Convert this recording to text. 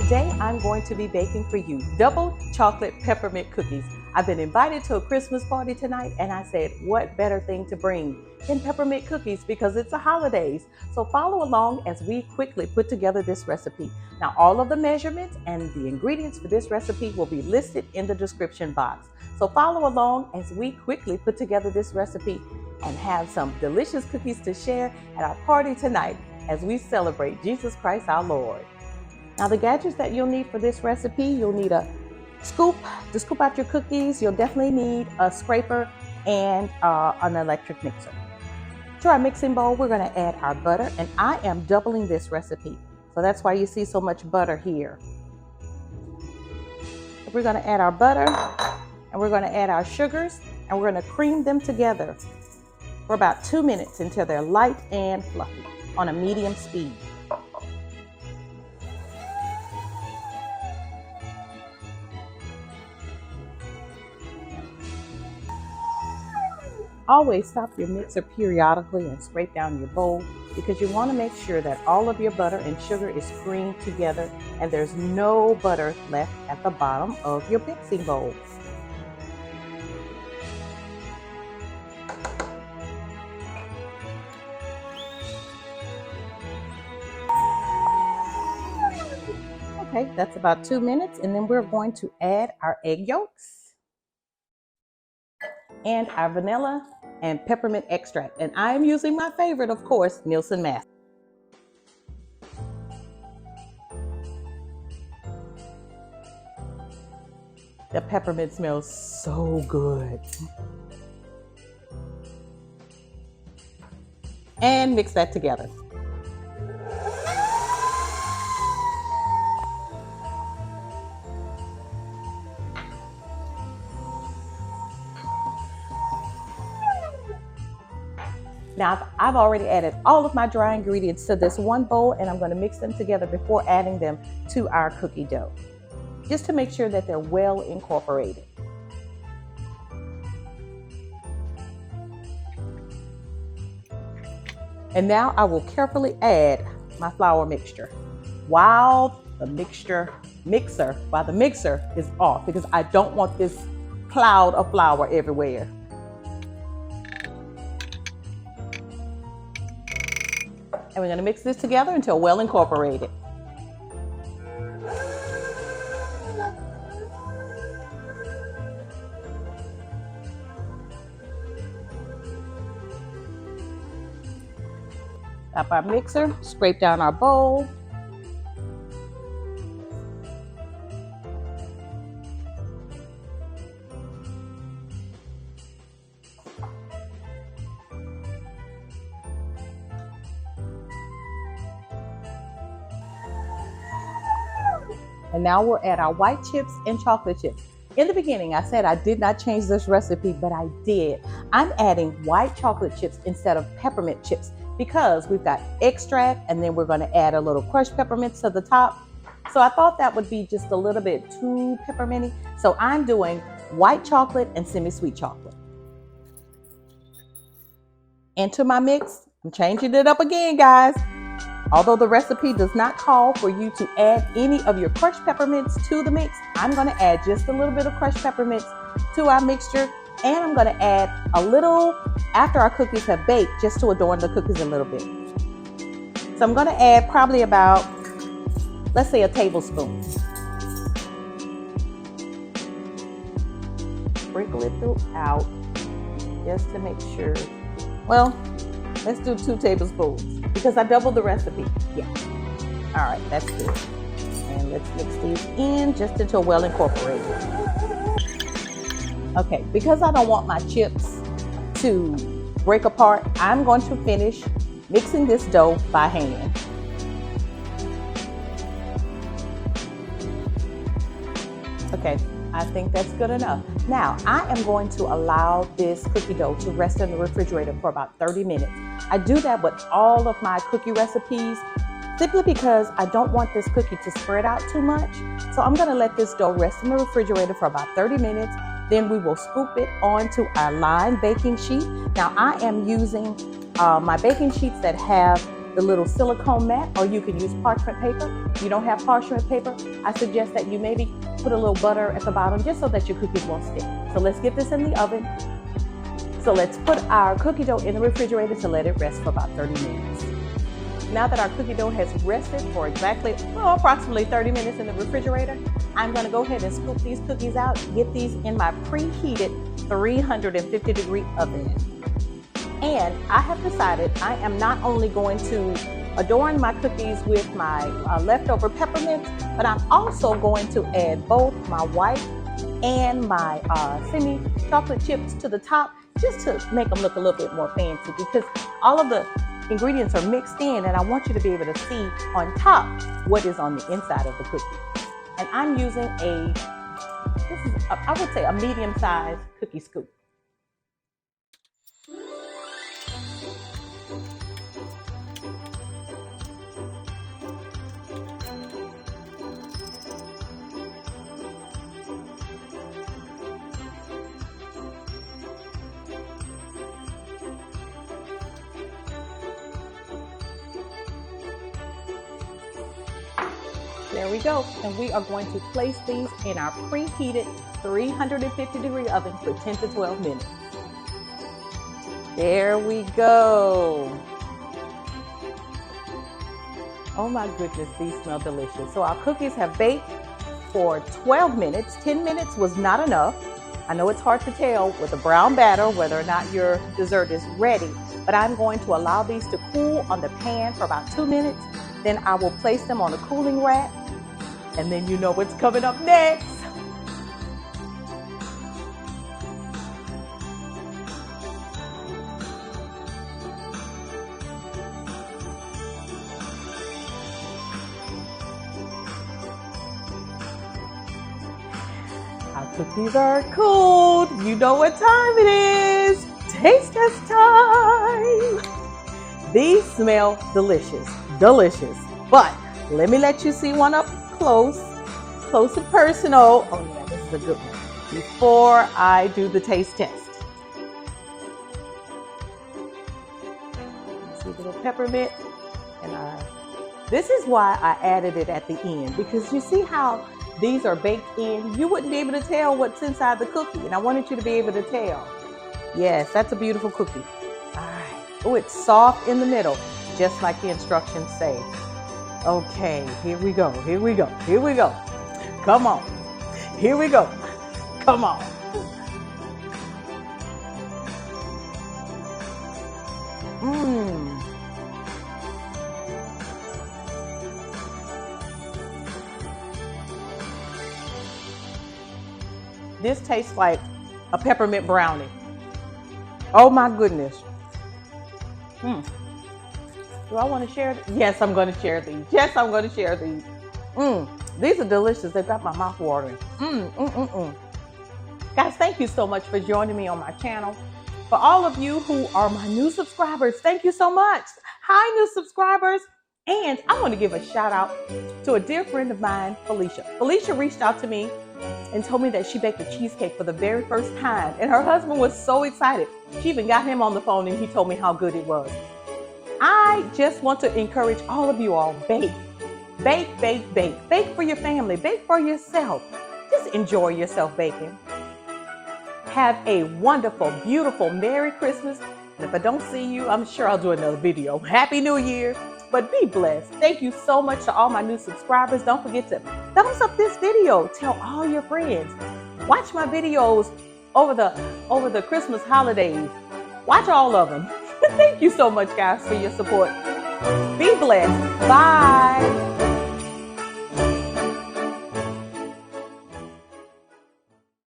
today I'm going to be baking for you double chocolate peppermint cookies. I've been invited to a Christmas party tonight and I said, what better thing to bring than peppermint cookies because it's the holidays. So follow along as we quickly put together this recipe. Now all of the measurements and the ingredients for this recipe will be listed in the description box. So follow along as we quickly put together this recipe and have some delicious cookies to share at our party tonight as we celebrate Jesus Christ our Lord. Now the gadgets that you'll need for this recipe, you'll need a scoop to scoop out your cookies. You'll definitely need a scraper and an electric mixer. To our mixing bowl, we're going to add our butter, and I am doubling this recipe. So that's why you see so much butter here. We're going to add our butter, and we're going to add our sugars, and we're going to cream them together for about 2 minutes until they're light and fluffy on a medium speed. Always stop your mixer periodically and scrape down your bowl because you want to make sure that all of your butter and sugar is creamed together and there's no butter left at the bottom of your mixing bowl. Okay, that's about 2 minutes, and then we're going to add our egg yolks and our vanilla and peppermint extract. And I am using my favorite, of course, Nielsen Master. The peppermint smells so good. And mix that together. Now, I've already added all of my dry ingredients to this one bowl, and I'm going to mix them together before adding them to our cookie dough, just to make sure that they're well incorporated. And now I will carefully add my flour mixture while the mixer is off, because I don't want this cloud of flour everywhere. And we're going to mix this together until well incorporated. Stop our mixer, scrape down our bowl. And now we'll add our white chips and chocolate chips. In the beginning, I said I did not change this recipe, but I did. I'm adding white chocolate chips instead of peppermint chips because we've got extract, and then we're going to add a little crushed peppermints to the top. So I thought that would be just a little bit too pepperminty. So I'm doing white chocolate and semi-sweet chocolate. Into my mix, I'm changing it up again, guys. Although the recipe does not call for you to add any of your crushed peppermints to the mix, I'm going to add just a little bit of crushed peppermints to our mixture, and I'm going to add a little after our cookies have baked just to adorn the cookies a little bit. So I'm going to add probably about, let's say, a tablespoon. Sprinkle it throughout just to make sure. Well, let's do 2 tablespoons. Because I doubled the recipe. Yeah. All right, that's good. And let's mix these in just until well incorporated. Okay, because I don't want my chips to break apart, I'm going to finish mixing this dough by hand. Okay, I think that's good enough. Now, I am going to allow this cookie dough to rest in the refrigerator for about 30 minutes. I do that with all of my cookie recipes simply because I don't want this cookie to spread out too much. So I'm going to let this dough rest in the refrigerator for about 30 minutes. Then we will scoop it onto our lined baking sheet. Now I am using my baking sheets that have the little silicone mat, or you can use parchment paper. If you don't have parchment paper, I suggest that you maybe put a little butter at the bottom just so that your cookies won't stick. So let's get this in the oven. So let's put our cookie dough in the refrigerator to let it rest for about 30 minutes. Now that our cookie dough has rested for approximately 30 minutes in the refrigerator, I'm going to go ahead and scoop these cookies out, get these in my preheated 350-degree oven. And I have decided I am not only going to adorn my cookies with my leftover peppermint, but I'm also going to add both my white and my semi-chocolate chips to the top, just to make them look a little bit more fancy, because all of the ingredients are mixed in, and I want you to be able to see on top what is on the inside of the cookie. And I'm using I would say a medium-sized cookie scoop. There we go. And we are going to place these in our preheated 350-degree oven for 10 to 12 minutes. There we go. Oh my goodness, these smell delicious. So our cookies have baked for 12 minutes. 10 minutes was not enough. I know it's hard to tell with a brown batter whether or not your dessert is ready, but I'm going to allow these to cool on the pan for about 2 minutes. Then I will place them on a cooling rack, and then you know what's coming up next. Our cookies are cooled. You know what time it is. Taste test time. These smell delicious, delicious. But let me let you see one up close and personal. Oh yeah, this is a good one. Before I do the taste test. See the little peppermint, and this is why I added it at the end, because you see how these are baked in. You wouldn't be able to tell what's inside the cookie, and I wanted you to be able to tell. Yes, that's a beautiful cookie. All right. Oh, it's soft in the middle, just like the instructions say. Okay, here we go, here we go, here we go. Come on, here we go, come on. This tastes like a peppermint brownie. Oh my goodness. Do I want to share? Yes, I'm going to share these. Yes, I'm going to share these. These are delicious. They've got my mouth watering. Guys, thank you so much for joining me on my channel. For all of you who are my new subscribers, thank you so much. Hi, new subscribers. And I want to give a shout out to a dear friend of mine, Felicia. Felicia reached out to me and told me that she baked a cheesecake for the very first time. And her husband was so excited. She even got him on the phone and he told me how good it was. I just want to encourage all of you all, bake. Bake, bake, bake. Bake for your family. Bake for yourself. Just enjoy yourself baking. Have a wonderful, beautiful Merry Christmas. And if I don't see you, I'm sure I'll do another video. Happy New Year. But be blessed. Thank you so much to all my new subscribers. Don't forget to thumbs up this video. Tell all your friends. Watch my videos over the Christmas holidays. Watch all of them. Thank you so much, guys, for your support. Be blessed. Bye.